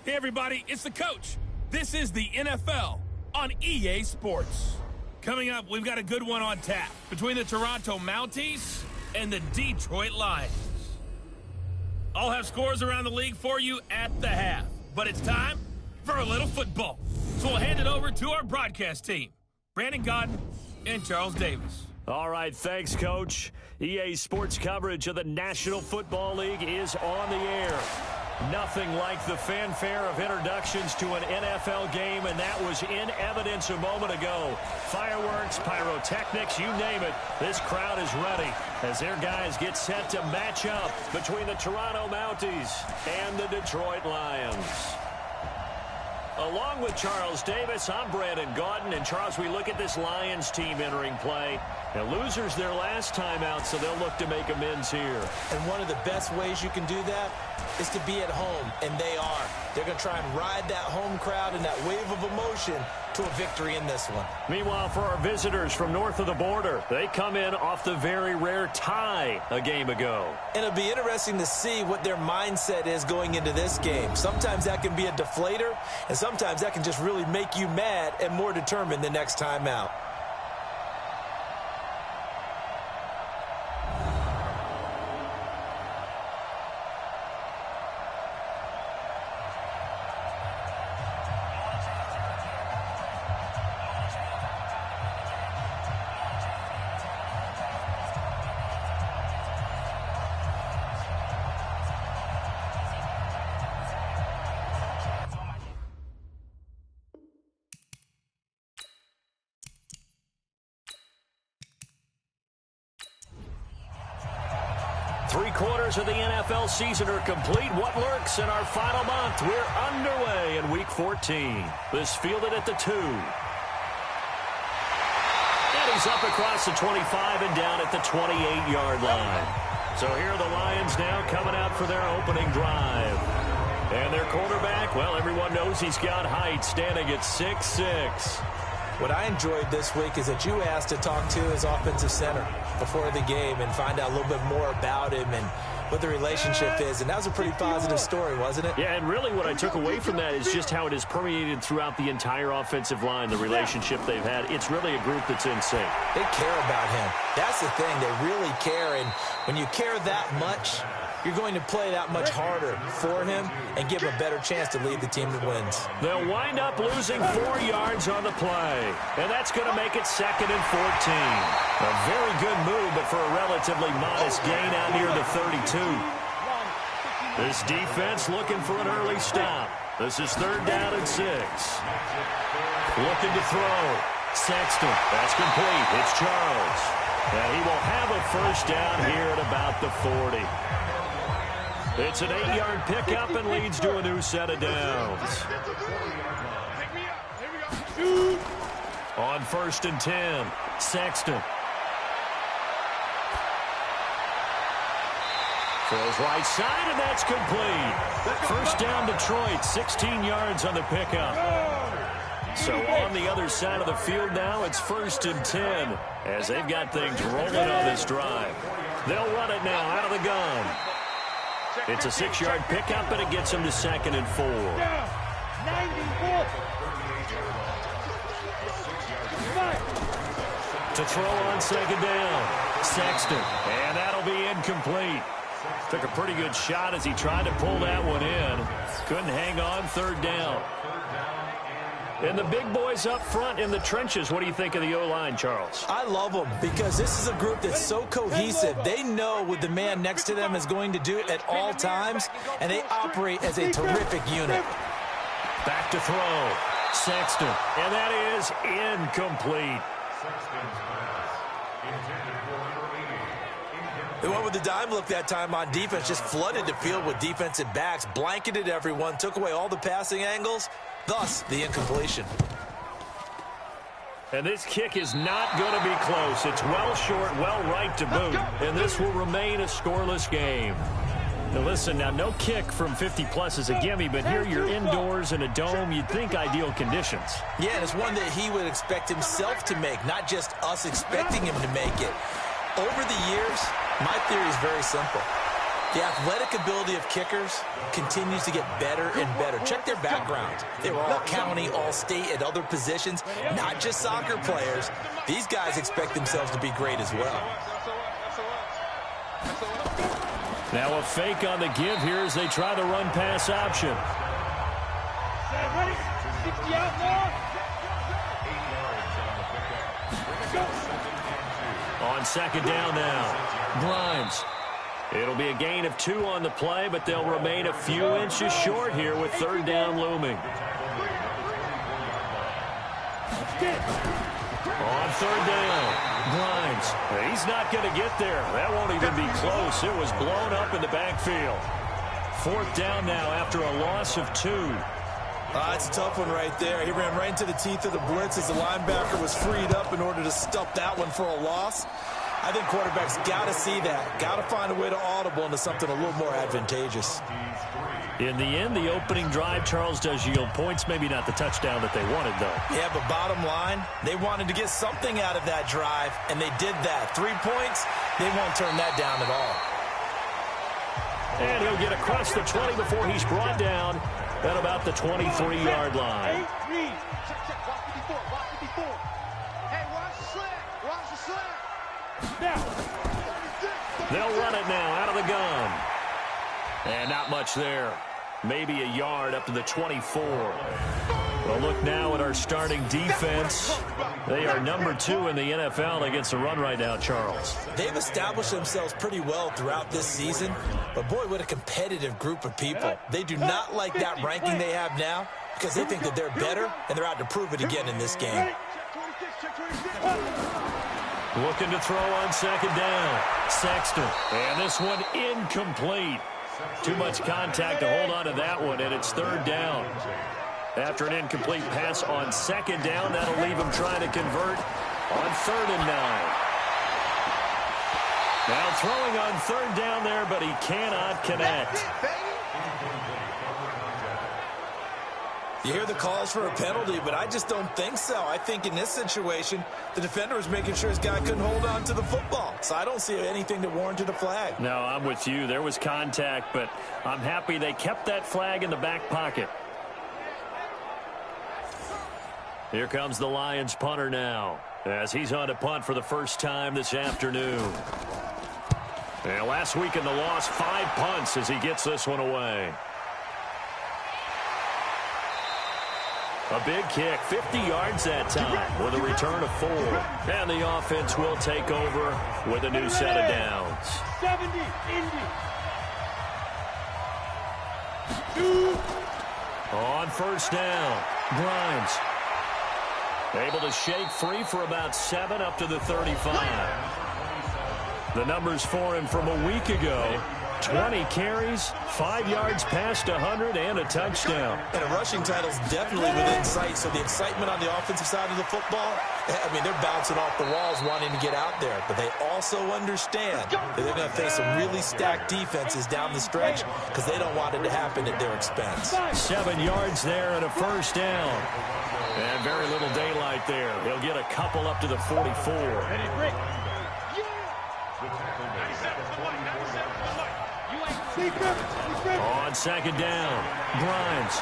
Hey, everybody, it's the coach. This is the NFL on EA Sports. Coming up, we've got a good one on tap between the Toronto Mounties and the Detroit Lions. I'll have scores around the league for you at the half, but it's time for a little football. So we'll hand it over to our broadcast team, Brandon Godden and Charles Davis. All right, thanks, Coach. EA Sports coverage of the National Football League is on the air. Nothing like the fanfare of introductions to an NFL game, and that was in evidence a moment ago. Fireworks, pyrotechnics, you name it. This crowd is ready as their guys get set to match up between the Toronto Mounties and the Detroit Lions. Along with Charles Davis, I'm Brandon Godden. And, Charles, we look at this Lions team entering play. Now, losers their last time out, so they'll look to make amends here. And one of the best ways you can do that is to be at home, and they are. They're going to try and ride that home crowd and that wave of emotion to a victory in this one. Meanwhile, for our visitors from north of the border, they come in off the very rare tie a game ago. And it'll be interesting to see what their mindset is going into this game. Sometimes that can be a deflator, and sometimes that can just really make you mad and more determined the next time out. Three-quarters of the NFL season are complete. What lurks in our final month? We're underway in Week 14. This fielded at the 2. And he's up across the 25 and down at the 28-yard line. So here are the Lions now coming out for their opening drive. And their quarterback, well, everyone knows he's got height, standing at 6'6". What I enjoyed this week is that you asked to talk to his offensive center before the game and find out a little bit more about him and what the relationship is. And that was a pretty positive story, wasn't it? Yeah, and really what I took away from that is just how it has permeated throughout the entire offensive line, the relationship they've had. It's really a group that's in sync. They care about him. That's the thing. They really care. And when you care that much, you're going to play that much harder for him and give him a better chance to lead the team that wins. They'll wind up losing 4 yards on the play, and that's going to make it 2nd and 14. A very good move, but for a relatively modest gain out near the 32. This defense looking for an early stop. This is 3rd down and 6. Looking to throw. Sexton. That's complete. It's Charles. And he will have a 1st down here at about the 40. It's an 8-yard pickup and leads to a new set of downs. On 1st and 10, Sexton. Throws right side, and that's complete. 1st down Detroit, 16 yards on the pickup. So on the other side of the field now, it's 1st and 10 as they've got things rolling on this drive. They'll run it now out of the gun. It's a 6-yard pickup, and it gets him to 2nd and 4. To throw on 2nd down, Sexton, and that'll be incomplete. Took a pretty good shot as he tried to pull that one in. Couldn't hang on, 3rd down. And the big boys up front in the trenches, what do you think of the O-line, Charles? I love them because this is a group that's so cohesive. They know what the man next to them is going to do at all times, and they operate as a terrific unit. Back to throw. Sexton, and that is incomplete. They went with the dime look that time on defense, just flooded the field with defensive backs, blanketed everyone, took away all the passing angles, thus the incompletion. And this kick is not going to be close. It's well short, well right to boot, and this will remain a scoreless game. Now listen, now no kick from 50-plus is a gimme, but here you're indoors in a dome. You'd think ideal conditions. Yeah, and it's one that he would expect himself to make, not just us expecting him to make it. Over the years, my theory is very simple. The athletic ability of kickers continues to get better and better. Check their backgrounds. They were all county, all state, at other positions, not just soccer players. These guys expect themselves to be great as well. Now a fake on the give here as they try the run-pass option. On second down now, Grimes. It'll be a gain of 2 on the play, but they'll remain a few inches short here with third down looming. On third down, Grimes. He's not going to get there. That won't even be close. It was blown up in the backfield. Fourth down now after a loss of 2. It's a tough one right there. He ran right into the teeth of the blitz as the linebacker was freed up in order to stuff that one for a loss. I think quarterbacks got to see that. Got to find a way to audible into something a little more advantageous. In the end, the opening drive, Charles, does yield points. Maybe not the touchdown that they wanted, though. Yeah, but bottom line, they wanted to get something out of that drive, and they did that. 3 points, they won't turn that down at all. And he'll get across the 20 before he's brought down at about the 23-yard line. They'll run it now out of the gun. And not much there. Maybe a yard up to the 24. Well, look now at our starting defense. They are number 2 in the NFL against the run right now, Charles. They've established themselves pretty well throughout this season. But, boy, what a competitive group of people. They do not like that ranking they have now because they think that they're better, and they're out to prove it again in this game. Looking to throw on second down. Sexton. And this one incomplete. Too much contact to hold on to that one, and it's third down. After an incomplete pass on second down, that'll leave him trying to convert on 3rd and 9. Now throwing on 3rd down there, but he cannot connect. You hear the calls for a penalty, but I just don't think so. I think in this situation, the defender was making sure his guy couldn't hold on to the football. So I don't see anything that warranted a flag. No, I'm with you. There was contact, but I'm happy they kept that flag in the back pocket. Here comes the Lions punter now, as he's on to punt for the first time this afternoon. And last week in the loss, 5 punts as he gets this one away. A big kick, 50 yards that time with a return of 4. And the offense will take over with a new set of downs. 70, Indy. On first down, Grimes. Able to shake free for about 7 up to the 35. The numbers for him from a week ago. 20 carries, 5 yards past 100, and a touchdown. And a rushing title's definitely within sight, so the excitement on the offensive side of the football, I mean, they're bouncing off the walls wanting to get out there, but they also understand that they're going to face some really stacked defenses down the stretch because they don't want it to happen at their expense. 7 yards there and a first down. And very little daylight there. He'll get a couple up to the 44. On second down, Grimes.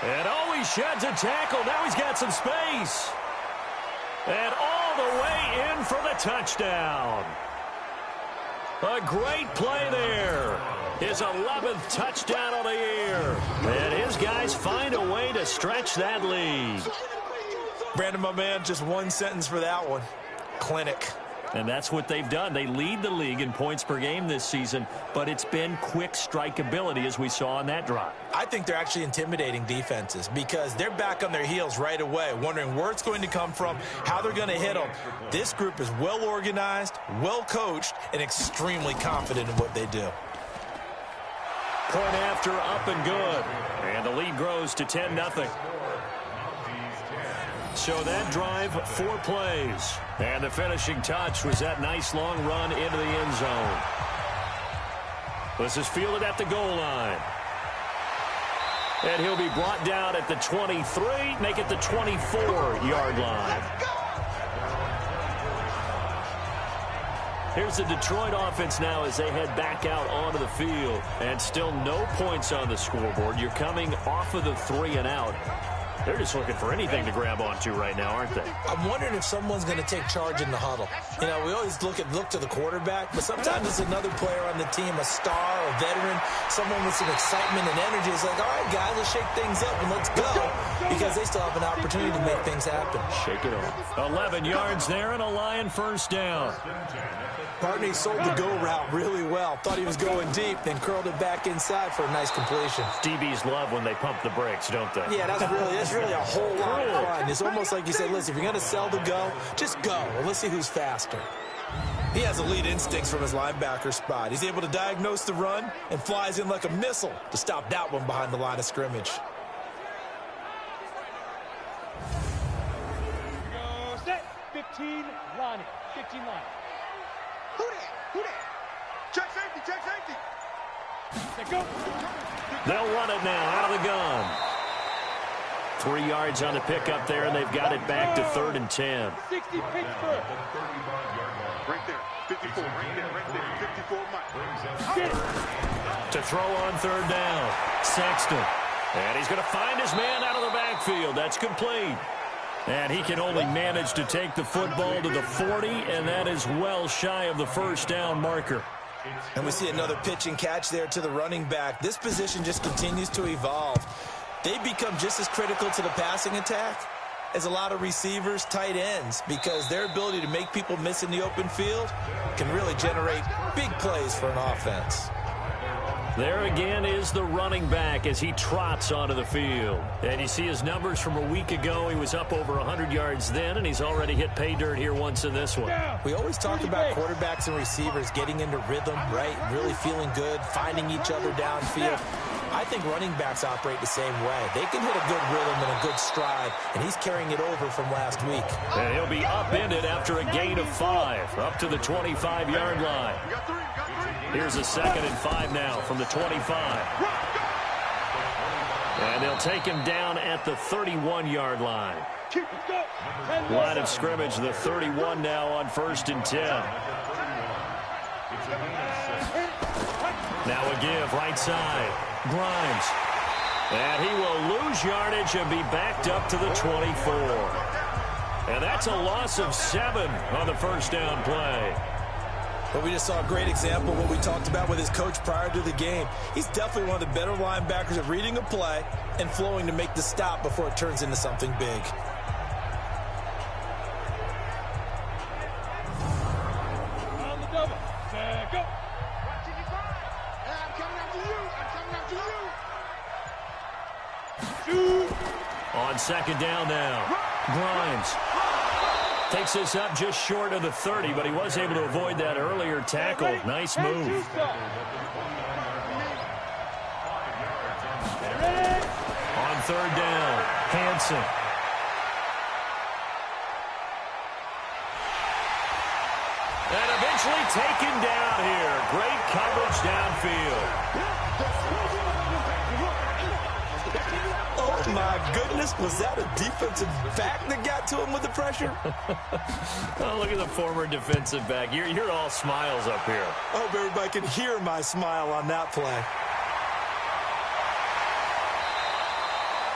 And he sheds a tackle. Now he's got some space. And all the way in for the touchdown. A great play there. His 11th touchdown of the year. And his guys find a way to stretch that lead. Brandon, my man, just one sentence for that one. Clinic. And that's what they've done. They lead the league in points per game this season, but it's been quick strikeability as we saw on that drive. I think they're actually intimidating defenses because they're back on their heels right away, wondering where it's going to come from, how they're going to hit them. This group is well organized, well coached, and extremely confident in what they do. Point after, up and good. And the lead grows to 10-0. So that drive, 4 plays. And the finishing touch was that nice long run into the end zone. This is fielded at the goal line. And he'll be brought down at the 23, make it the 24-yard line. Here's the Detroit offense now as they head back out onto the field. And still no points on the scoreboard. You're coming off of the 3 and out. They're just looking for anything to grab onto right now, aren't they? I'm wondering if someone's going to take charge in the huddle. You know, we always look to the quarterback, but sometimes it's another player on the team, a star, a veteran, someone with some excitement and energy. It's like, all right, guys, let's shake things up and let's go, because they still have an opportunity to make things happen. Shake it off. 11 yards there and a Lion first down. Partney sold the go route really well. Thought he was going deep, then curled it back inside for a nice completion. DBs love when they pump the brakes, don't they? Yeah, that's really a whole lot of fun. It's almost like you said, listen, if you're going to sell the go, just go. Well, let's see who's faster. He has elite instincts from his linebacker spot. He's able to diagnose the run and flies in like a missile to stop that one behind the line of scrimmage. Go set. 15 line. 15 line. Who that? Who that? Check safety, check safety. Let go. They'll run it now out of the gun. 3 yards on the pickup there, and they've got it back to 3rd and 10. 60 Pittsburgh. Right there. 54. Right there. 54 Mike. To throw on 3rd down. Sexton. And he's going to find his man out of the backfield. That's complete. And he can only manage to take the football to the 40, and that is well shy of the first down marker. And we see another pitch and catch there to the running back. This position just continues to evolve. They become just as critical to the passing attack as a lot of receivers, tight ends, because their ability to make people miss in the open field can really generate big plays for an offense. There again is the running back as he trots onto the field. And you see his numbers from a week ago. He was up over 100 yards then, and he's already hit pay dirt here once in this one. We always talk about quarterbacks and receivers getting into rhythm, right? Really feeling good, finding each other downfield. I think running backs operate the same way. They can hit a good rhythm and a good stride, and he's carrying it over from last week. And he'll be upended after a gain of 5, up to the 25-yard line. Here's a 2nd and 5 now from the 25. And they'll take him down at the 31-yard line. Line of scrimmage, the 31 now on 1st and 10. Now a give, right side. Grimes. And he will lose yardage and be backed up to the 24. And that's a loss of 7 on the first down play. But we just saw a great example of what we talked about with his coach prior to the game. He's definitely one of the better linebackers at reading a play and flowing to make the stop before it turns into something big. On the double. Set, go. I'm coming after you. I'm coming after you. Shoot. On 2nd down now. Grimes takes this up just short of the 30, but he was able to avoid that earlier tackle. Nice move. On 3rd down, Hansen. And eventually taken down here. Great coverage downfield. Oh, my goodness. Was that a defensive back that got to him with the pressure? Oh, look at the former defensive back. You're all smiles up here. I hope everybody can hear my smile on that play.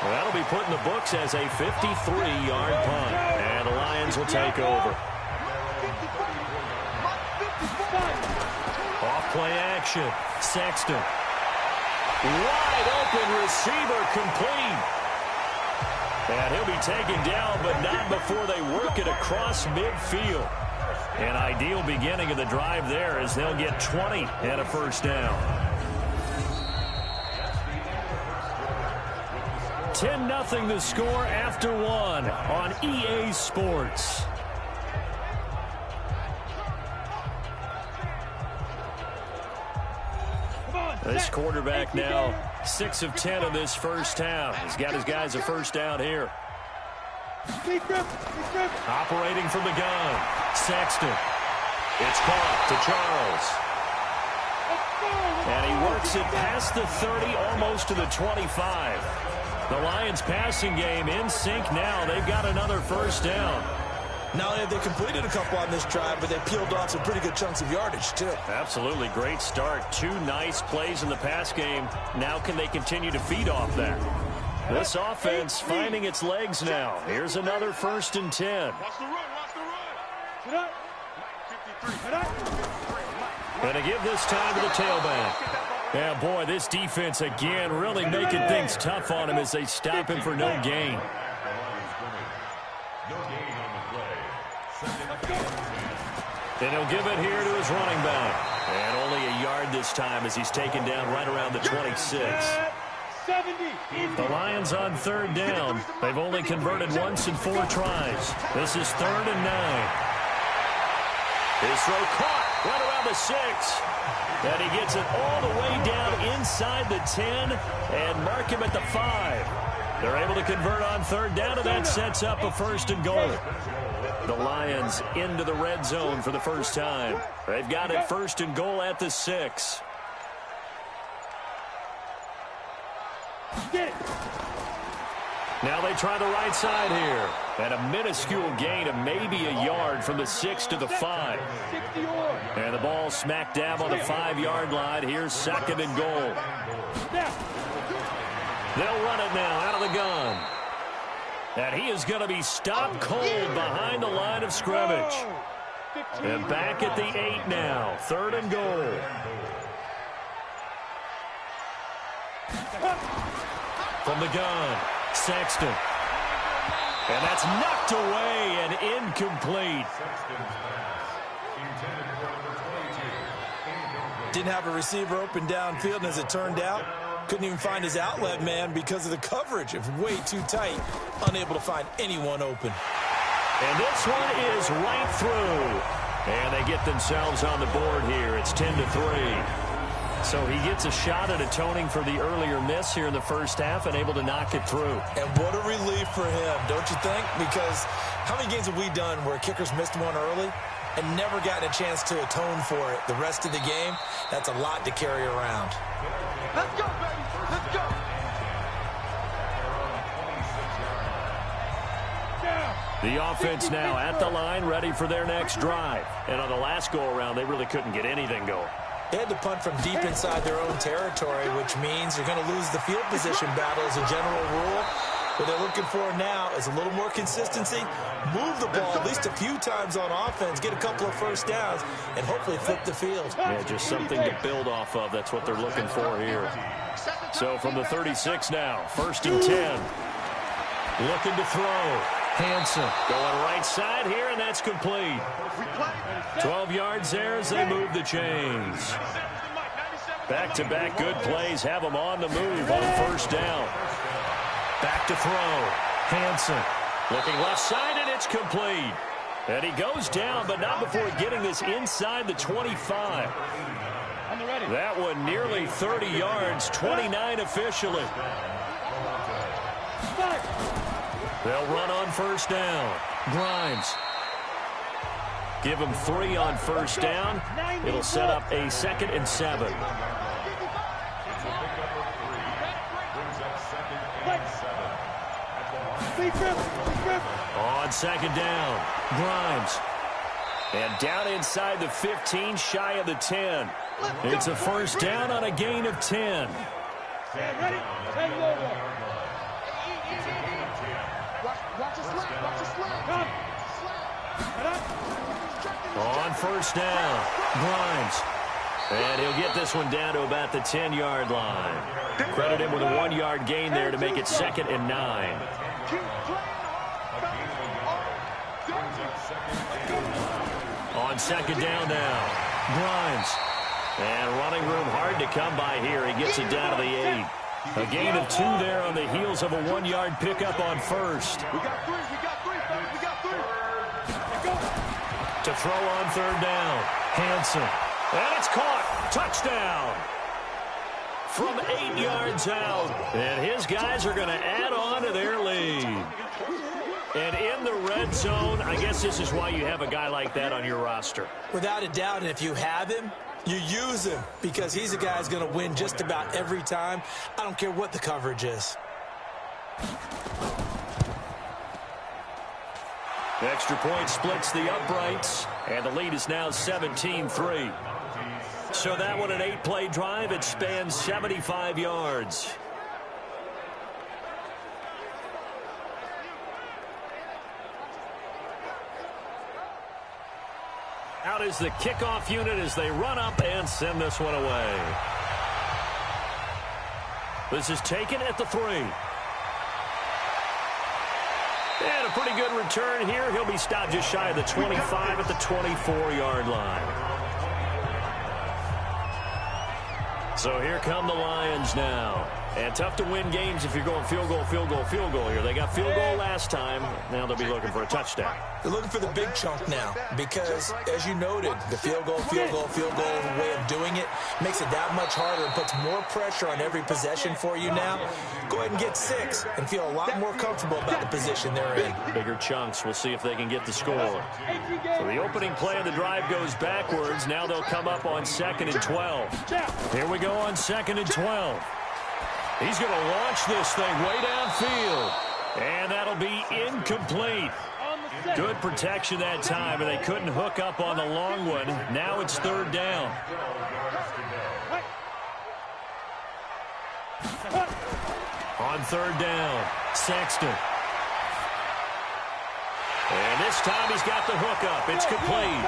Well, that'll be put in the books as a 53-yard punt. And the Lions will take over. Off play action. Sexton. Wide open receiver complete. And he'll be taken down, but not before they work it across midfield. An ideal beginning of the drive there as they'll get 20 and a first down. 10-0 the score after 1 on EA Sports. This quarterback now 6 of 10 in this first half. He's got his guys a first down here. Operating from the gun. Sexton. It's caught to Charles. And he works it past the 30, almost to the 25. The Lions passing game in sync now. They've got another first down. Not only have they completed a couple on this drive, but they peeled off some pretty good chunks of yardage, too. Absolutely great start. 2 nice plays in the pass game. Now can they continue to feed off that? This offense finding its legs now. Here's another 1st and 10. And to give this time to the tailback. Yeah, boy, this defense again really making things tough on him as they stop him for no gain. And he'll give it here to his running back. And only a yard this time as he's taken down right around the 26. The Lions on 3rd down. They've only converted once in 4 tries. This is 3rd and 9. His throw caught right around the 6. And he gets it all the way down inside the 10 and mark him at the 5. They're able to convert on 3rd down, and that sets up a 1st and goal. The Lions into the red zone for the first time. They've got it 1st and goal at the 6. Now they try the right side here. And a minuscule gain of maybe a yard from the 6 to the 5. And the ball smack dab on the 5-yard line. Here's 2nd and goal. They'll run it now out of the gun. And he is going to be stopped cold behind the line of scrimmage. And back at the 8 now. 3rd and goal. From the gun, Sexton. And that's knocked away and incomplete. Didn't have a receiver open downfield, and as it turned out, couldn't even find his outlet man because of the coverage. It was way too tight, unable to find anyone open. And this one is right through. And they get themselves on the board here. It's 10-3. So he gets a shot at atoning for the earlier miss here in the first half and able to knock it through. And what a relief for him, don't you think? Because how many games have we done where kickers missed one early and never gotten a chance to atone for it the rest of the game? That's a lot to carry around. Let's go, baby. Let's go. The offense now at the line, ready for their next drive. And on the last go-around, they really couldn't get anything going. They had to punt from deep inside their own territory, which means you're going to lose the field position battle as a general rule. What they're looking for now is a little more consistency, move the ball at least a few times on offense, get a couple of first downs, and hopefully flip the field. Yeah, just something to build off of. That's what they're looking for here. So from the 36 now, 1st and 10. Looking to throw. Hansen going right side here, and that's complete. 12 yards there as they move the chains. Back-to-back good plays have them on the move on 1st down. Back to throw. Hansen looking left side, and it's complete. And he goes down, but not before getting this inside the 25. That one nearly 30 yards, 29 officially. They'll run on 1st down. Grimes. Give him 3 on 1st down. It'll set up a 2nd and 7. On 2nd down, Grimes. And down inside the 15, shy of the 10. It's a 1st down on a gain of 10. On 1st down, Grimes. And he'll get this one down to about the 10-yard line. Credit him with a 1-yard gain there to make it 2nd and 9. On 2nd down now, Grimes. And running room hard to come by here. He gets it down to the 8. A gain of 2 there on the heels of a 1-yard pickup on 1st. We got 3. We got 3. To throw on 3rd down, Hansen. And it's caught. Touchdown. From 8 yards out. And his guys are going to add on to their lead. And in the red zone, I guess this is why you have a guy like that on your roster. Without a doubt, and if you have him, you use him because he's a guy who's going to win just about every time. I don't care what the coverage is. Extra point splits the uprights, and the lead is now 17-3. So that one, an 8-play drive. It spans 75 yards. Out is the kickoff unit as they run up and send this one away. This is taken at the 3. And a pretty good return here. He'll be stopped just shy of the 25 at the 24-yard line. So here come the Lions now. And tough to win games if you're going field goal, field goal, field goal here. They got field goal last time. Now they'll be looking for a touchdown. They're looking for the big chunk now because, as you noted, the field goal way of doing it makes it that much harder and puts more pressure on every possession for you now. Go ahead and get 6 and feel a lot more comfortable about the position they're in. Bigger chunks. We'll see if they can get the score. So the opening play of the drive goes backwards. Now they'll come up on 2nd and 12. Here we go on 2nd and 12. He's going to launch this thing way downfield. And that'll be incomplete. Good protection that time, and they couldn't hook up on the long one. Now it's 3rd down. On 3rd down, Sexton. And this time he's got the hookup. It's complete.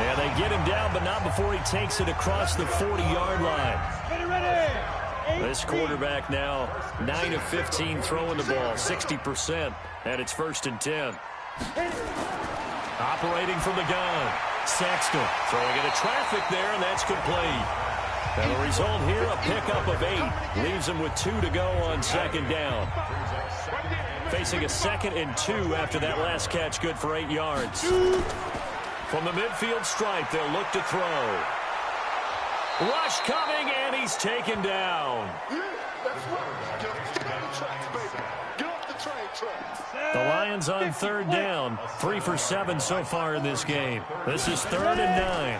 And they get him down, but not before he takes it across the 40-yard line. This quarterback now 9 of 15 throwing the ball, 60%, and it's 1st and 10. Operating from the gun, Sexton throwing into traffic there, and that's complete. And the result here, a pickup of 8, leaves him with 2 to go on 2nd down. Facing a 2nd and 2 after that last catch, good for 8 yards. From the midfield stripe, they'll look to throw. Rush coming, and he's taken down. The Lions on 3rd down, 3 for 7 so far in this game. This is 3rd and 9.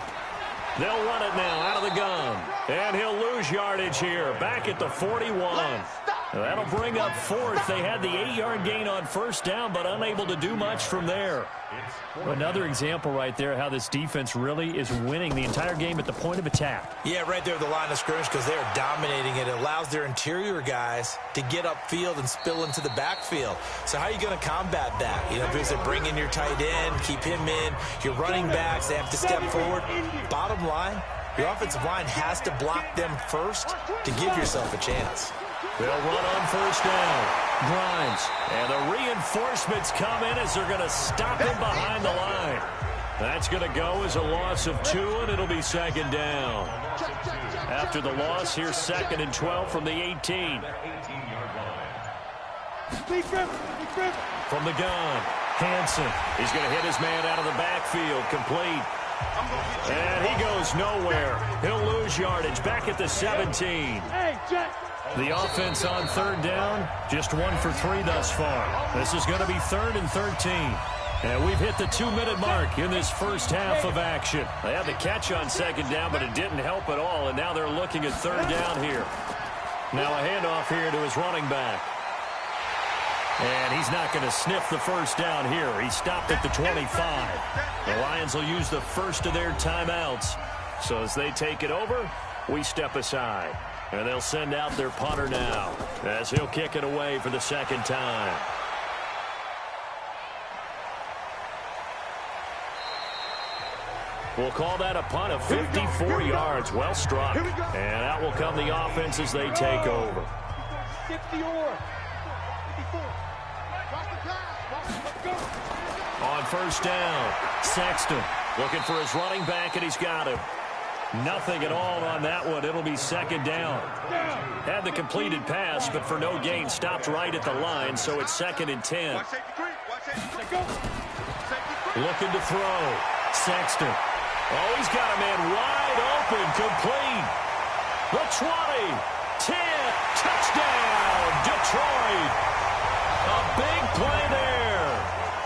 They'll run it now out of the gun. And he'll lose yardage here, back at the 41. That'll bring up 4th. They had the 8-yard gain on 1st down, but unable to do much from there. Another example right there how this defense really is winning the entire game at the point of attack. Yeah, right there at the line of scrimmage because they're dominating it. It allows their interior guys to get upfield and spill into the backfield. So how are you going to combat that? You know, because they bring in your tight end, keep him in. Your running backs, they have to step forward. Bottom line, your offensive line has to block them first to give yourself a chance. They'll run on 1st down. Grimes. And the reinforcements come in as they're going to stop him behind the line. That's going to go as a loss of 2, and it'll be 2nd down. After the loss, here's 2nd and 12 from the 18. From the gun, Hansen. He's going to hit his man out of the backfield. Complete. And he goes nowhere. He'll lose yardage back at the 17. The offense on 3rd down, just 1 for 3 thus far. This is going to be 3rd and 13. And we've hit the 2-minute mark in this first half of action. They had the catch on 2nd down, but it didn't help at all. And now they're looking at 3rd down here. Now a handoff here to his running back. And he's not going to sniff the 1st down here. He stopped at the 25. The Lions will use the first of their timeouts. So as they take it over, we step aside. And they'll send out their punter now as he'll kick it away for the 2nd time. We'll call that a punt of 54 yards. Well struck. And out will come the offense as they take over. On 1st down, Sexton looking for his running back, and he's got him. Nothing at all on that one. It'll be 2nd down. Had the completed pass, but for no gain, stopped right at the line, so it's 2nd and 10. Looking to throw. Sexton. Oh, he's got a man wide open, complete. The 20, 10, touchdown, Detroit. A big play there.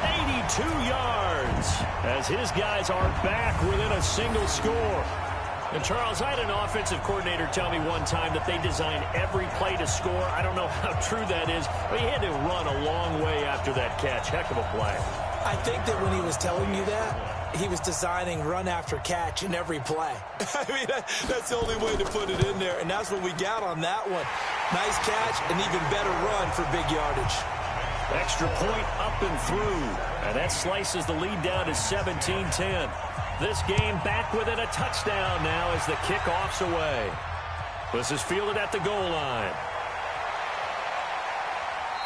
82 yards as his guys are back within a single score. And, Charles, I had an offensive coordinator tell me one time that they design every play to score. I don't know how true that is, but he had to run a long way after that catch. Heck of a play. I think that when he was telling you that, he was designing run after catch in every play. I mean, that's the only way to put it in there, and that's what we got on that one. Nice catch, an even better run for big yardage. Extra point up and through, and that slices the lead down to 17-10. This game back within a touchdown now as the kickoff's away. This is fielded at the goal line.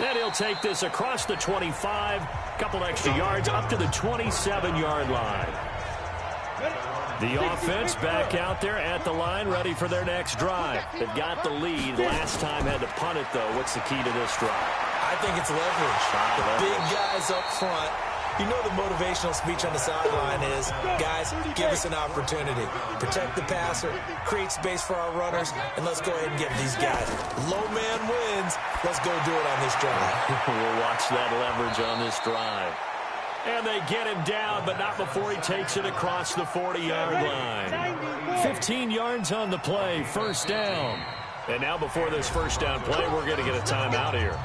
And he'll take this across the 25, couple extra yards up to the 27-yard line. The offense back out there at the line, ready for their next drive. They've got the lead. Last time had to punt it, though. What's the key to this drive? I think it's leverage. The big guys up front. You know the motivational speech on the sideline is, guys, give us an opportunity. Protect the passer, create space for our runners, and let's go ahead and get these guys. Low man wins. Let's go do it on this drive. We'll watch that leverage on this drive. And they get him down, but not before he takes it across the 40-yard line. 15 yards on the play, first down. And now before this first down play, we're going to get a timeout here,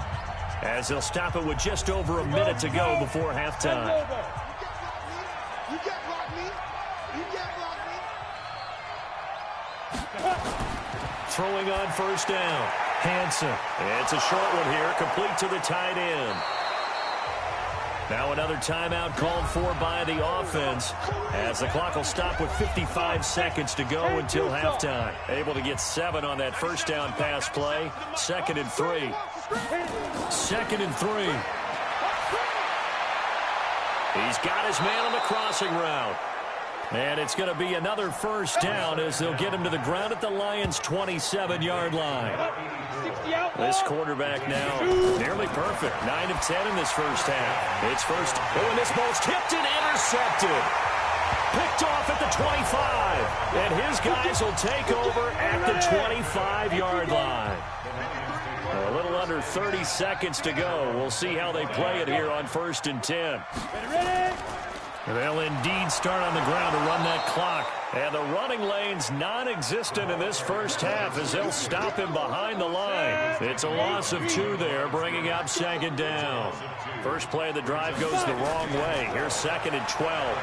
as they'll stop it with just over a minute to go before halftime. You can't block me. You can't block me. Throwing on first down. Hansen. It's a short one here, complete to the tight end. Now another timeout called for by the offense, as the clock will stop with 55 seconds to go until halftime. Able to get 7 on that first down pass play. 2nd and 3. 2nd and 3. He's got his man on the crossing route. And it's going to be another first down as they'll get him to the ground at the Lions' 27-yard line. This quarterback now nearly perfect. 9 of 10 in this first half. It's first. Oh, and this ball's tipped and intercepted. Picked off at the 25. And his guys will take over at the 25-yard line. A little under 30 seconds to go. We'll see how they play it here on 1st and 10. They'll indeed start on the ground to run that clock. And the running lane's non-existent in this first half as they'll stop him behind the line. It's a loss of 2 there, bringing up 2nd down. First play of the drive goes the wrong way. Here's 2nd and 12.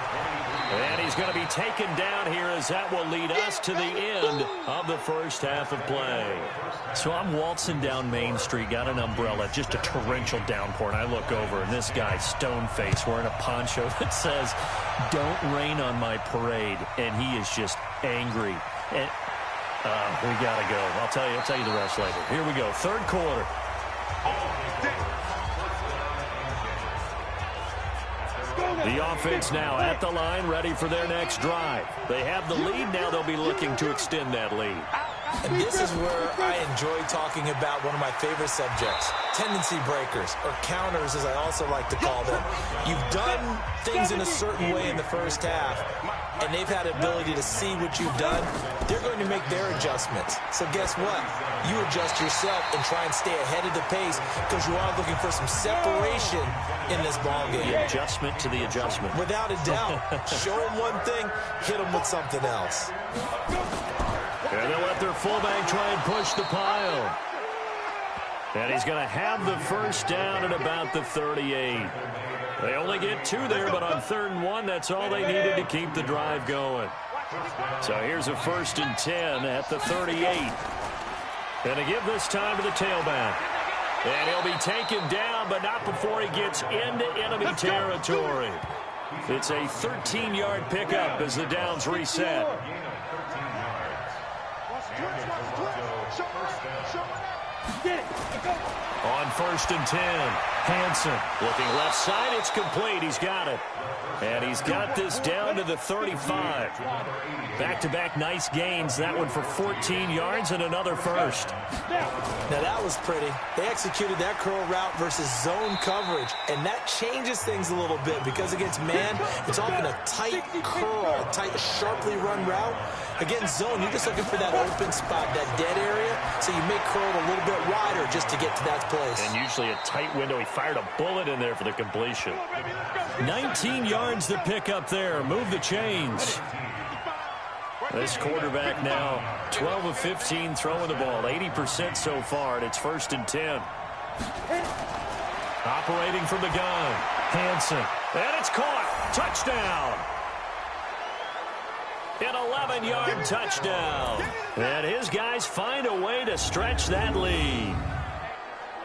And he's going to be taken down here as that will lead us to the end of the first half of play. So I'm waltzing down Main Street, got an umbrella, just a torrential downpour, and I look over, and this guy, stone-faced, wearing a poncho that says, "Don't rain on my parade," and he is just angry. And we got to go. I'll tell you the rest later. Here we go, 3rd quarter. The offense now at the line, ready for their next drive. They have the lead. Now they'll be looking to extend that lead. And this is where I enjoy talking about one of my favorite subjects, tendency breakers, or counters as I also like to call them. You've done things in a certain way in the first half, and they've had the ability to see what you've done. They're going to make their adjustments. So guess what? You adjust yourself and try and stay ahead of the pace because you are looking for some separation in this ballgame. The adjustment to the adjustment. Without a doubt. Show them one thing, hit them with something else. And they'll let their fullback try and push the pile. And he's going to have the first down at about the 38. They only get 2 there, but on 3rd and 1, that's all they needed to keep the drive going. So here's a 1st and 10 at the 38. And to give this time to the tailback. And he'll be taken down, but not before he gets into enemy territory. It's a 13-yard pickup as the downs reset. On 1st and 10, Hansen looking left side. It's complete. He's got it. And he's got this down to the 35. Back-to-back nice gains. That one for 14 yards and another first. Now that was pretty. They executed that curl route versus zone coverage, and that changes things a little bit because against man, it's often a tight curl, tight, sharply run route. Against zone, you're just looking for that open spot, that dead area, so you make curl a little bit wider just to get to that place. And usually a tight window. He fired a bullet in there for the completion. 19 yards to pick up there. Move the chains. This quarterback now 12 of 15 throwing the ball, 80% so far, and it's 1st and 10. Operating from the gun, Hansen And it's caught. Touchdown. An 11-yard touchdown. And his guys find a way to stretch that lead.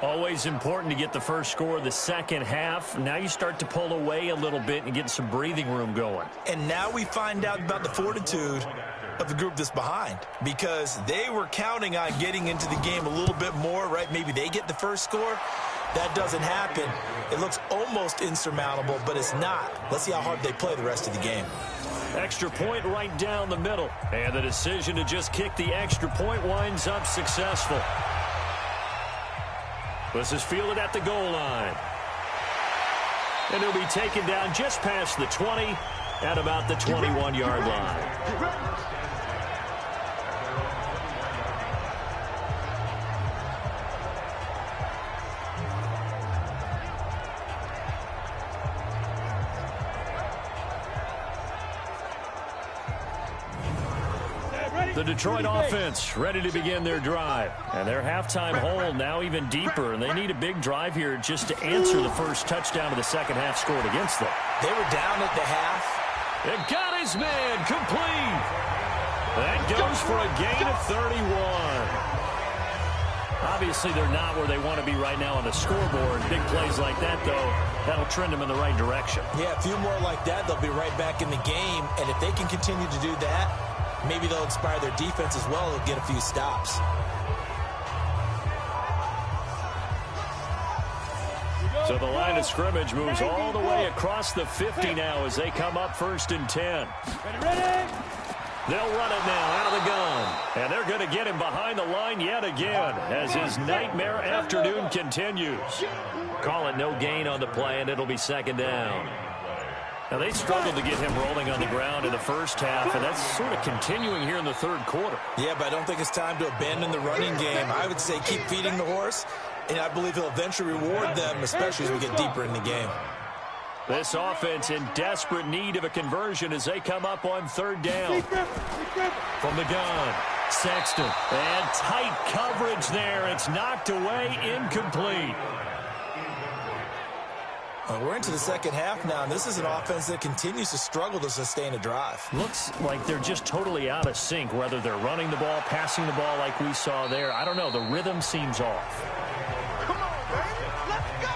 Always important to get the first score of the second half. Now you start to pull away a little bit and get some breathing room going. And now we find out about the fortitude of the group that's behind, because they were counting on getting into the game a little bit more, right? Maybe they get the first score. That doesn't happen. It looks almost insurmountable, but it's not. Let's see how hard they play the rest of the game. Extra point right down the middle. And the decision to just kick the extra point winds up successful. This is fielded at the goal line. And he'll be taken down just past the 20 at about the 21-yard line. The Detroit offense ready to begin their drive. And their halftime hole now even deeper. And they need a big drive here just to answer the first touchdown of the second half scored against them. They were down at the half. It got his man complete. That goes for a gain of 31. Obviously, they're not where they want to be right now on the scoreboard. Big plays like that, though, that'll trend them in the right direction. Yeah, a few more like that, they'll be right back in the game. And if they can continue to do that, maybe they'll inspire their defense as well. They'll get a few stops. So the line of scrimmage moves all the way across the 50 now as they come up 1st and 10. Ready? They'll run it now out of the gun. And they're going to get him behind the line yet again as his nightmare afternoon continues. Call it no gain on the play, and it'll be 2nd down. Now, they struggled to get him rolling on the ground in the first half, and that's sort of continuing here in the 3rd quarter. Yeah, but I don't think it's time to abandon the running game. I would say keep feeding the horse, and I believe he'll eventually reward them, especially as we get deeper in the game. This offense in desperate need of a conversion as they come up on 3rd down. From the gun, Sexton. And tight coverage there. It's knocked away, incomplete. We're into the second half now, and this is an offense that continues to struggle to sustain a drive. Looks like they're just totally out of sync, whether they're running the ball, passing the ball like we saw there. I don't know. The rhythm seems off. Come on, baby. Let's go.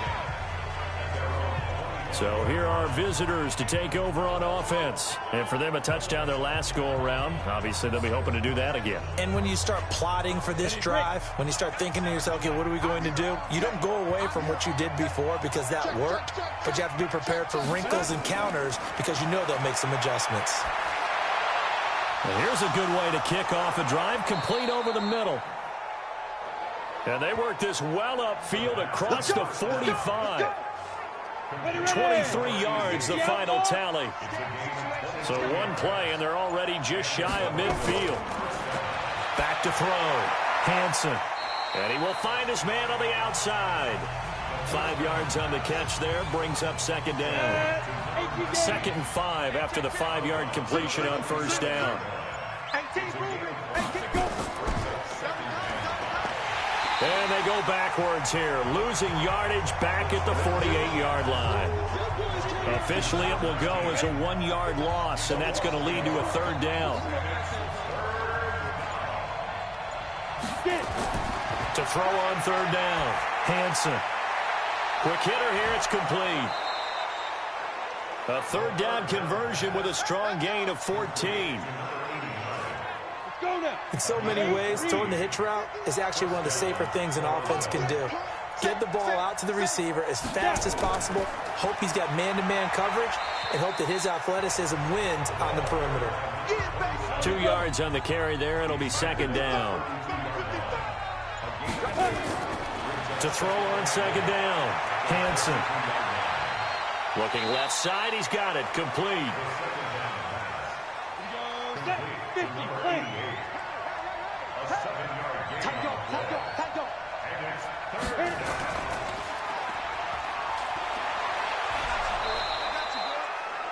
So here are visitors to take over on offense. And for them, a touchdown their last go-around. Obviously, they'll be hoping to do that again. And when you start plotting for this drive, when you start thinking to yourself, okay, what are we going to do? You don't go away from what you did before because that worked, but you have to be prepared for wrinkles and counters because you know they'll make some adjustments. And here's a good way to kick off a drive, complete over the middle. And they work this well upfield across the 45. 23 yards, the final tally. So one play, and they're already just shy of midfield. Back to throw. Hansen. And he will find his man on the outside. 5 yards on the catch there, brings up 2nd down. 2nd and 5 after the 5-yard completion on 1st down. And they go backwards here, losing yardage back at the 48-yard line. Officially, it will go as a 1-yard loss, and that's going to lead to a 3rd down. To throw on 3rd down, Hansen. Quick hitter here, it's complete. A 3rd down conversion with a strong gain of 14. In so many ways, throwing the hitch route is actually one of the safer things an offense can do. Get the ball out to the receiver as fast as possible, hope he's got man-to-man coverage, and hope that his athleticism wins on the perimeter. 2 yards on the carry there. It'll be 2nd down. To throw on 2nd down, Hansen. Looking left side, he's got it, complete.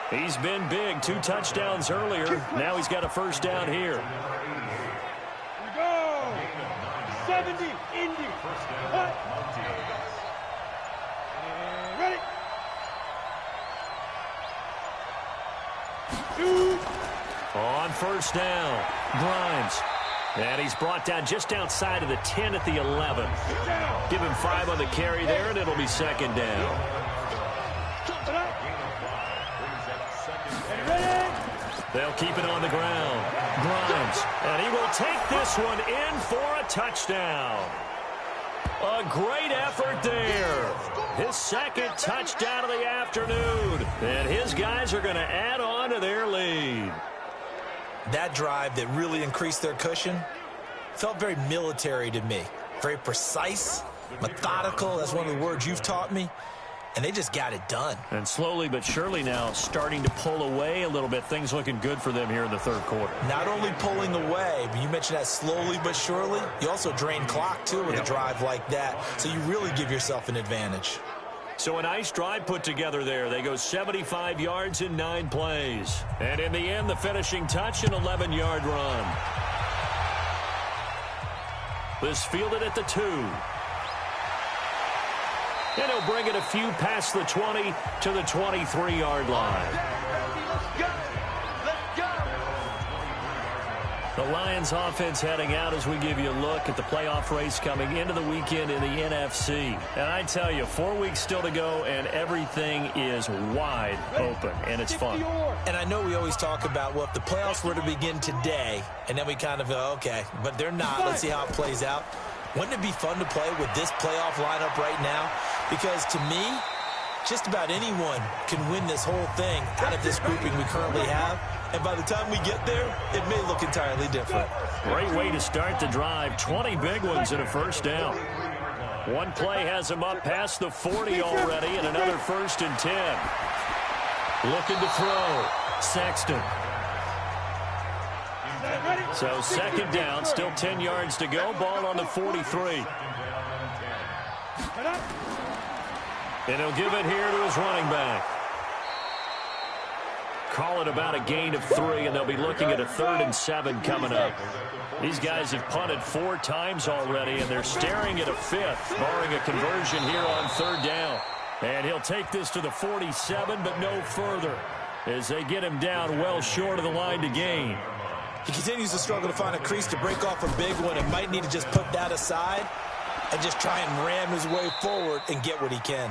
He's been big, 2 touchdowns earlier. Now he's got a 1st down here. We go. 70, Indy. Ready. On first down, Grimes. And he's brought down just outside of the 10 at the 11. Give him 5 on the carry there, and it'll be second down. They'll keep it on the ground. Grimes. And he will take this one in for a touchdown. A great effort there. His second touchdown of the afternoon. And his guys are going to add on to their lead. That drive that really increased their cushion felt very military to me. Very precise, methodical. That's one of the words you've taught me. And they just got it done. And slowly but surely now starting to pull away a little bit. Things looking good for them here in the third quarter. Not only pulling away, but you mentioned that slowly but surely. You also drain clock, too, with a drive like that. So you really give yourself an advantage. So a nice drive put together there. They go 75 yards in 9 plays. And in the end, the finishing touch, an 11-yard run. This fielded at the 2. And he'll bring it a few past the 20 to the 23-yard line. The Lions offense heading out as we give you a look at the playoff race coming into the weekend in the NFC. And I tell you, 4 weeks still to go, and everything is wide open, and it's fun. And I know we always talk about, well, if the playoffs were to begin today, and then we kind of go, okay, but they're not. Let's see how it plays out. Wouldn't it be fun to play with this playoff lineup right now? Because to me, just about anyone can win this whole thing out of this grouping we currently have. And by the time we get there, it may look entirely different. Great way to start the drive. 20 big ones and a first down. One play has him up past the 40 already, and another 1st and 10. Looking to throw. Sexton. So second down, still 10 yards to go. Ball on the 43. And he'll give it here to his running back. Call it about a gain of 3, and they'll be looking at a 3rd and 7 coming up. These guys have punted 4 times already, and they're staring at a 5th, barring a conversion here on 3rd down. And he'll take this to the 47, but no further, as they get him down well short of the line to gain. He continues to struggle to find a crease to break off a big one and might need to just put that aside and just try and ram his way forward and get what he can.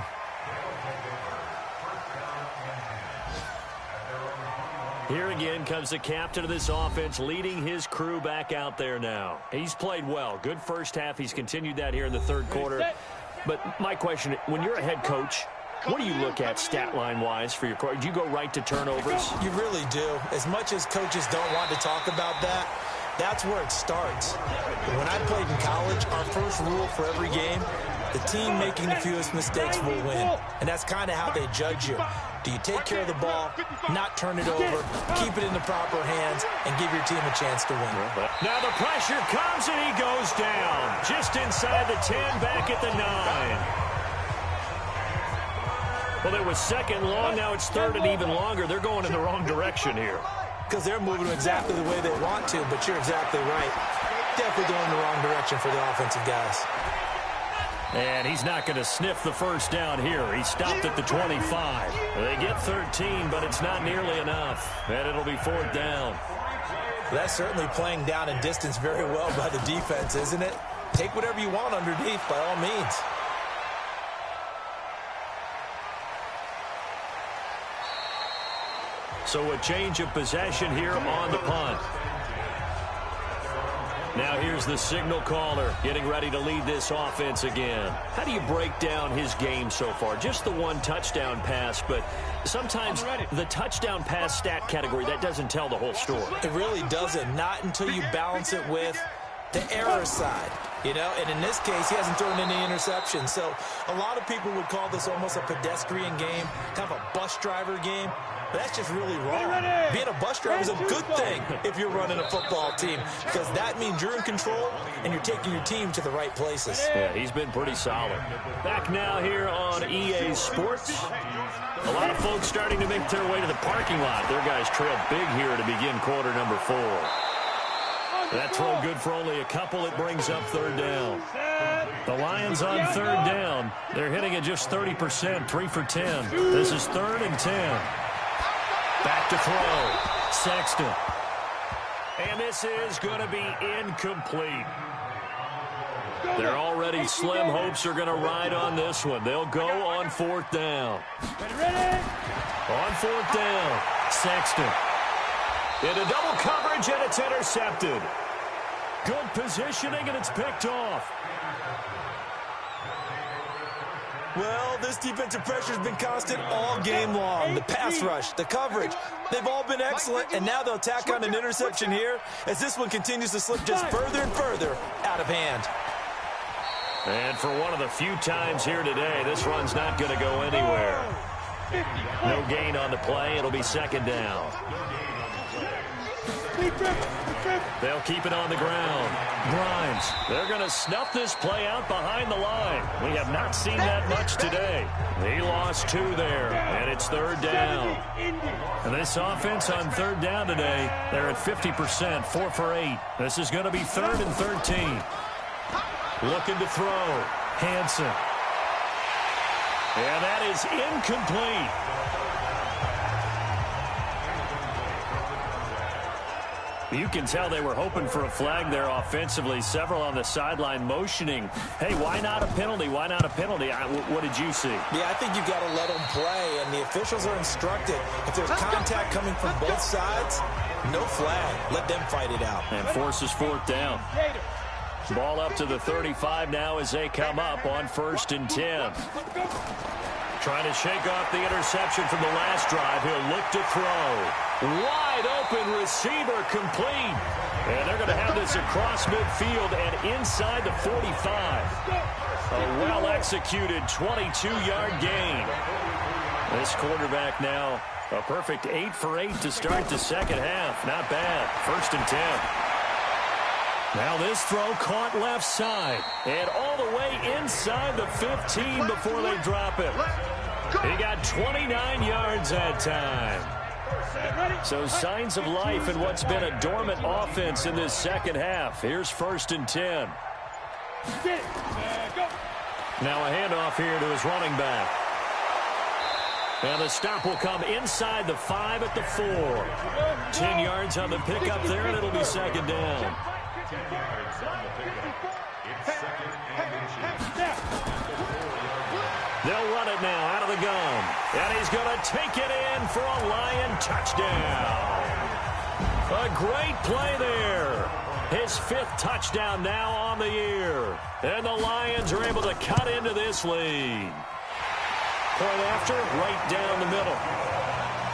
Here again comes the captain of this offense, leading his crew back out there now. He's played well. Good first half. He's continued that here in the third quarter. But my question, when you're a head coach, what do you look at stat line-wise for your coach? Do you go right to turnovers? You really do. As much as coaches don't want to talk about that, that's where it starts. When I played in college, our first rule for every game, the team making the fewest mistakes will win. And that's kind of how they judge you. Do you take care of the ball, not turn it over, keep it in the proper hands, and give your team a chance to win? Now the pressure comes, and he goes down. Just inside the 10, back at the 9. Well, it was second long. Now it's 3rd and even longer. They're going in the wrong direction here. Because they're moving exactly the way they want to, but you're exactly right. Definitely going in the wrong direction for the offensive guys. And he's not going to sniff the first down here. He stopped at the 25. They get 13, but it's not nearly enough. And it'll be 4th down. That's certainly playing down and distance very well by the defense, isn't it? Take whatever you want underneath, by all means. So a change of possession here on the punt. Now here's the signal caller getting ready to lead this offense again. How do you break down his game so far? Just the 1 touchdown pass, but sometimes the touchdown pass stat category, that doesn't tell the whole story. It really doesn't. Not until you balance it with the error side. You know, and in this case, he hasn't thrown any interceptions. So a lot of people would call this almost a pedestrian game, kind of a bus driver game. But that's just really wrong. Being a bus driver is a good thing if you're running a football team, because that means you're in control and you're taking your team to the right places. Yeah, he's been pretty solid. Back now here on EA Sports. A lot of folks starting to make their way to the parking lot. Their guys trailed big here to begin quarter number 4. That throw good for only a couple. It brings up 3rd down. The Lions on 3rd down. They're hitting at just 30%, 3 for 10. This is 3rd and 10. Back to throw. Sexton. And this is going to be incomplete. Their already slim hopes are going to ride on this one. They'll go on 4th down. On 4th down, Sexton. Into double coverage, and it's intercepted. Good positioning, and it's picked off. Well, this defensive pressure has been constant all game long. The pass rush, the coverage, they've all been excellent, and now they'll tack on an interception here as this one continues to slip just further and further out of hand. And for one of the few times here today, this run's not going to go anywhere. No gain on the play. It'll be 2nd down. They'll keep it on the ground. Grimes, they're going to snuff this play out behind the line. We have not seen that much today. He lost 2 there, and it's 3rd down. And this offense on 3rd down today, they're at 50%, 4 for 8. This is going to be 3rd and 13. Looking to throw. Hansen. And that is incomplete. You can tell they were hoping for a flag there offensively. Several on the sideline motioning. Hey, why not a penalty? Why not a penalty? What did you see? Yeah, I think you've got to let them play, and the officials are instructed. If there's contact coming from both sides, no flag. Let them fight it out. And forces 4th down. Ball up to the 35 now as they come up on 1st and 10. Trying to shake off the interception from the last drive. He'll look to throw. Wide open receiver complete. And they're going to have this across midfield and inside the 45. A well-executed 22-yard gain. This quarterback now a perfect 8 for 8 to start the 2nd half. Not bad. 1st and 10. Now this throw caught left side and all the way inside the 15 before they drop it. He got 29 yards that time. So signs of life in what's been a dormant offense in this 2nd half. Here's 1st and 10. Now a handoff here to his running back. And the stop will come inside the 5 at the 4. 10 yards on the pickup there, and it'll be 2nd down. They'll run it now out of the gun. And he's going to take it in for a Lion touchdown. A great play there. His 5th touchdown now on the year. And the Lions are able to cut into this lead. Point after, right down the middle.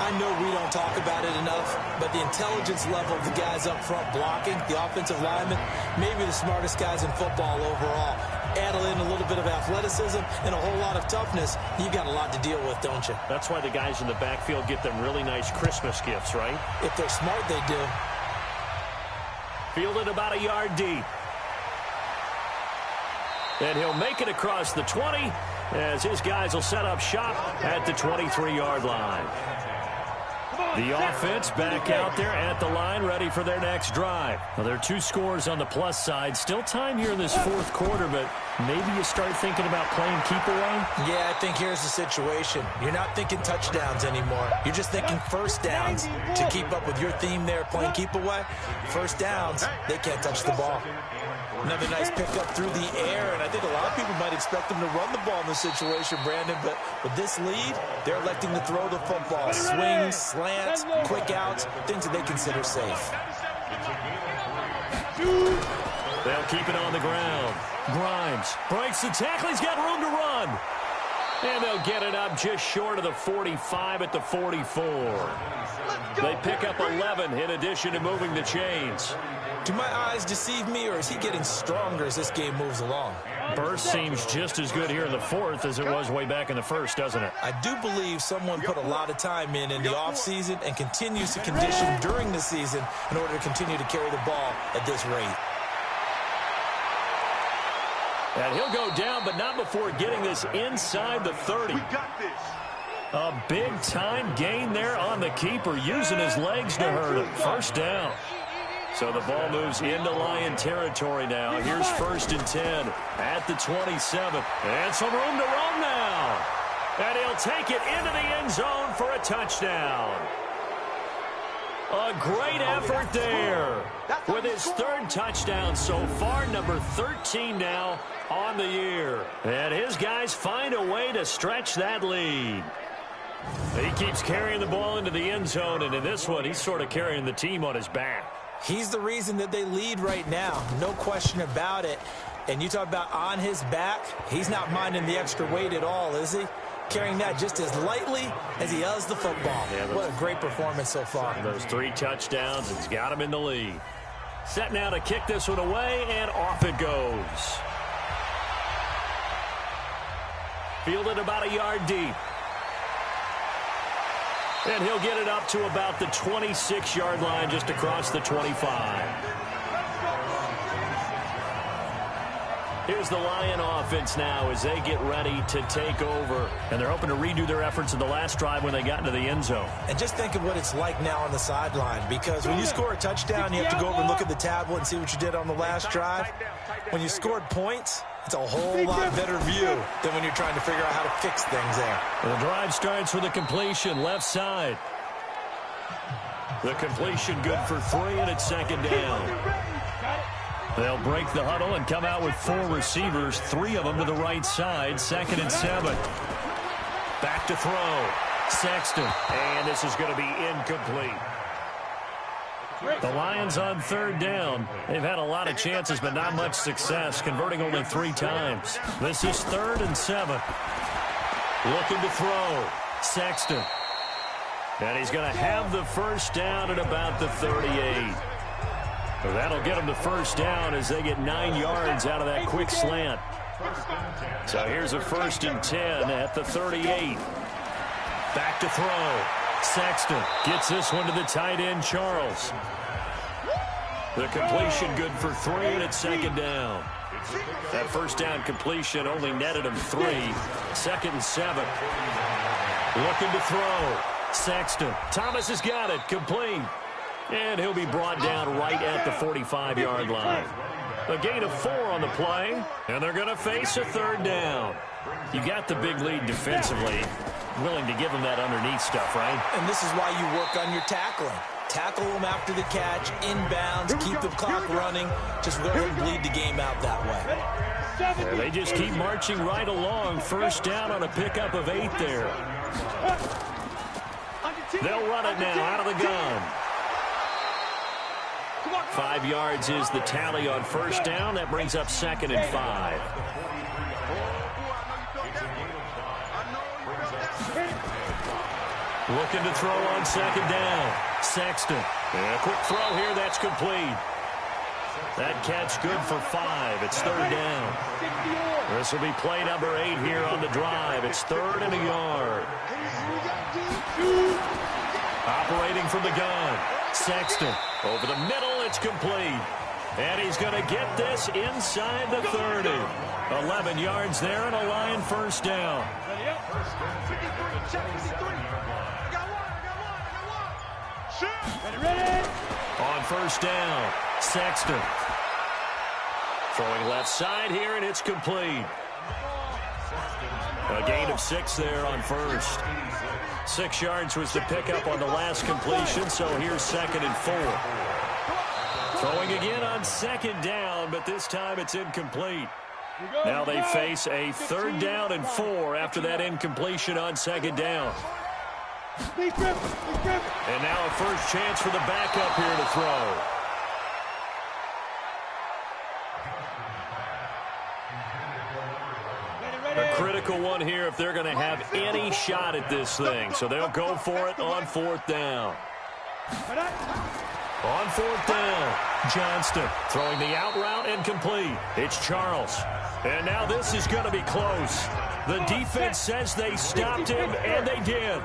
I know we don't talk about it enough, but the intelligence level of the guys up front blocking, the offensive linemen, maybe the smartest guys in football overall. Add in a little bit of athleticism and a whole lot of toughness, you've got a lot to deal with, don't you? That's why the guys in the backfield get them really nice Christmas gifts, right? If they're smart, they do. Fielded about a yard deep. And he'll make it across the 20 as his guys will set up shop at the 23-yard line. The offense back out there at the line, ready for their next drive. Well, there are 2 scores on the plus side. Still time here in this 4th quarter, but maybe you start thinking about playing keep away? Yeah, I think here's the situation. You're not thinking touchdowns anymore. You're just thinking 1st downs. To keep up with your theme there, playing keep away, 1st downs, they can't touch the ball. Another nice pickup through the air, and I think a lot of people might expect them to run the ball in this situation, Brandon, but with this lead, they're electing to throw the football. Swings, slants, quick outs, things that they consider safe. They'll keep it on the ground. Grimes breaks the tackle. He's got room to run. And they'll get it up just short of the 45 at the 44. They pick up 11 in addition to moving the chains. Do my eyes deceive me, or is he getting stronger as this game moves along? Burst seems just as good here in the 4th as it was way back in the 1st, doesn't it? I do believe someone put a lot of time in the offseason and continues to condition during the season in order to continue to carry the ball at this rate. And he'll go down, but not before getting this inside the 30. A big-time gain there on the keeper, using his legs to hurt him. 1st down. So the ball moves into Lion territory now. Here's 1st and 10 at the 27. And some room to run now. And he'll take it into the end zone for a touchdown. A great effort there. With his third touchdown so far, number 13 now on the year. And his guys find a way to stretch that lead. He keeps carrying the ball into the end zone, and in this one, he's sort of carrying the team on his back. He's the reason that they lead right now. No question about it. And you talk about on his back, he's not minding the extra weight at all, is he? Carrying that just as lightly as he does the football. Yeah, what a great performance so far. Those 3 touchdowns, it's got him in the lead. Set now to kick this one away, and off it goes. Fielded about a yard deep. And he'll get it up to about the 26-yard line, just across the 25. Here's the Lion offense now as they get ready to take over. And they're hoping to redo their efforts in the last drive when they got into the end zone. And just think of what it's like now on the sideline. Because when you score a touchdown, you have to go over and look at the tablet and see what you did on the last drive. When you scored points, it's a whole lot better view than when you're trying to figure out how to fix things there. The drive starts with a completion, left side. The completion good for 3, and it's second down. They'll break the huddle and come out with 4 receivers, 3 of them to the right side, 2nd and 7. Back to throw. Sexton, and this is going to be incomplete. The Lions on 3rd down. They've had a lot of chances, but not much success, converting only 3 times. This is 3rd and 7. Looking to throw. Sexton. And he's going to have the first down at about the 38. So that'll get them the first down as they get 9 yards out of that quick slant. So here's a 1st and 10 at the 38. Back to throw. Sexton gets this one to the tight end, Charles. The completion good for 3, and it's 2nd down. That first down completion only netted him 3. 2nd and 7. Looking to throw. Sexton. Thomas has got it. Complete. And he'll be brought down right at the 45-yard line. A gain of 4 on the play, and they're going to face a 3rd down. You got the big lead defensively. Willing to give them that underneath stuff, right? And this is why you work on your tackling. Tackle them after the catch, inbounds, keep the clock running. Just go ahead and bleed the game out that way. And they just keep marching right along. First down on a pickup of 8 there. They'll run it now out of the gun. 5 yards is the tally on first down. That brings up 2nd and 5. Looking to throw on 2nd down. Sexton. And a quick throw here. That's complete. That catch good for 5. It's 3rd down. This will be play number 8 here on the drive. It's 3rd and a yard. Operating from the gun. Sexton. Over the middle, it's complete. And he's going to get this inside the 30. 11 yards there and a Lion first down. On first down, Sexton. Throwing left side here, and it's complete. A gain of 6 there on first. 6 yards was the pickup on the last completion, so here's 2nd and 4. Throwing again on 2nd down, but this time it's incomplete. Now they face a 3rd down and 4 after that incompletion on 2nd down. And now a first chance for the backup here to throw. A critical one here if they're going to have any shot at this thing. So they'll go for it on 4th down. On 4th down, Johnston throwing the out route incomplete. It's Charles. And now this is going to be close. The defense says they stopped him, and they did.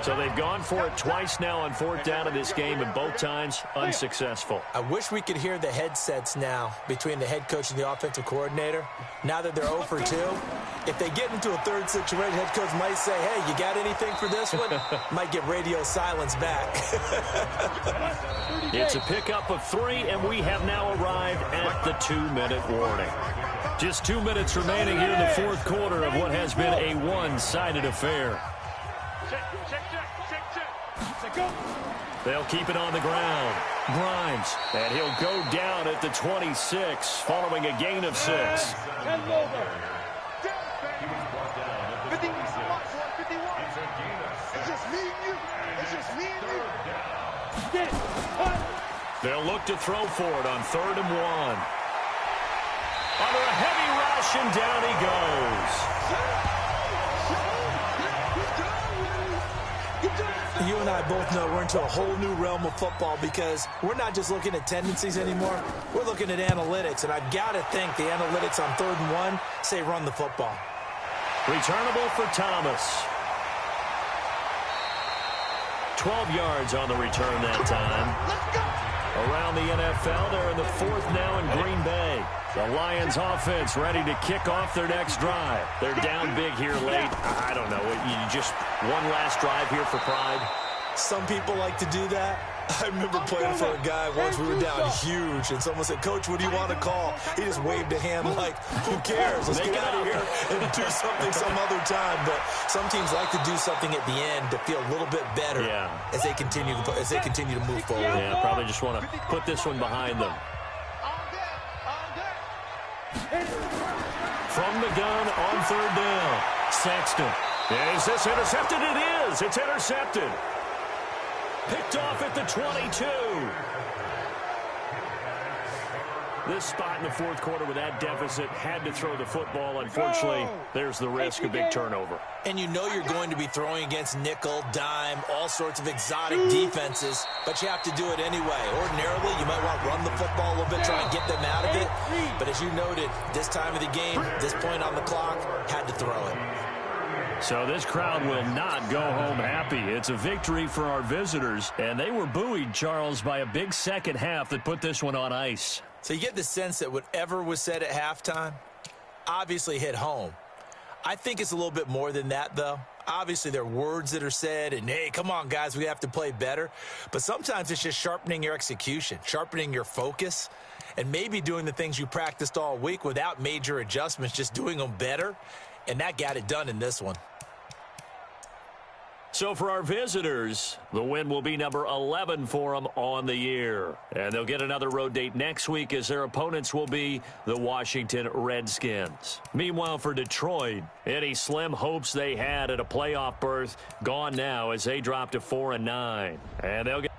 So they've gone for it twice now on 4th down in this game, and both times unsuccessful. I wish we could hear the headsets now between the head coach and the offensive coordinator. Now that they're 0 for 2, if they get into a 3rd situation, head coach might say, hey, you got anything for this one? Might get radio silence back. It's a pickup of 3, and we have now arrived at the 2-minute warning. Just 2 minutes remaining here in the 4th quarter of what has been a one-sided affair. They'll keep it on the ground. Grimes, and he'll go down at the 26, following a gain of 6. And over. 51. It's just me and you. It's just me and you. Get it. Cut. They'll look to throw for it on 3rd and 1. Under a heavy rush, and down he goes. You and I both know we're into a whole new realm of football because we're not just looking at tendencies anymore. We're looking at analytics, and I've got to think the analytics on 3rd and 1 say run the football. Returnable for Thomas. 12 yards on the return that time. Around the NFL, they're in the 4th now in Green Bay. The Lions offense ready to kick off their next drive. They're down big here late. I don't know. You just one last drive here for pride. Some people like to do that. I remember playing for a guy once. We were down huge, and someone said, "Coach, what do you want to call?" He just waved a hand like, "Who cares? Let's get out of here and do something some other time." But some teams like to do something at the end to feel a little bit better as they continue to move forward. Yeah, probably just want to put this one behind them. From the gun on 3rd down, Sexton. Is this intercepted? It is. It's intercepted. Picked off at the 22. This spot in the 4th quarter with that deficit, had to throw the football. Unfortunately, there's the risk of big turnover. And you know you're going to be throwing against nickel, dime, all sorts of exotic defenses, but you have to do it anyway. Ordinarily, you might want to run the football a little bit, try and get them out of it. But as you noted, this time of the game, this point on the clock, had to throw it. So this crowd will not go home happy. It's a victory for our visitors, and they were buoyed, Charles, by a big second half that put this one on ice. So you get the sense that whatever was said at halftime obviously hit home. I think it's a little bit more than that, though. Obviously, there are words that are said, and, hey, come on, guys, we have to play better. But sometimes it's just sharpening your execution, sharpening your focus, and maybe doing the things you practiced all week without major adjustments, just doing them better. And that got it done in this one. So for our visitors, the win will be number 11 for them on the year. And they'll get another road date next week as their opponents will be the Washington Redskins. Meanwhile, for Detroit, any slim hopes they had at a playoff berth gone now as they drop to 4-9. And they'll get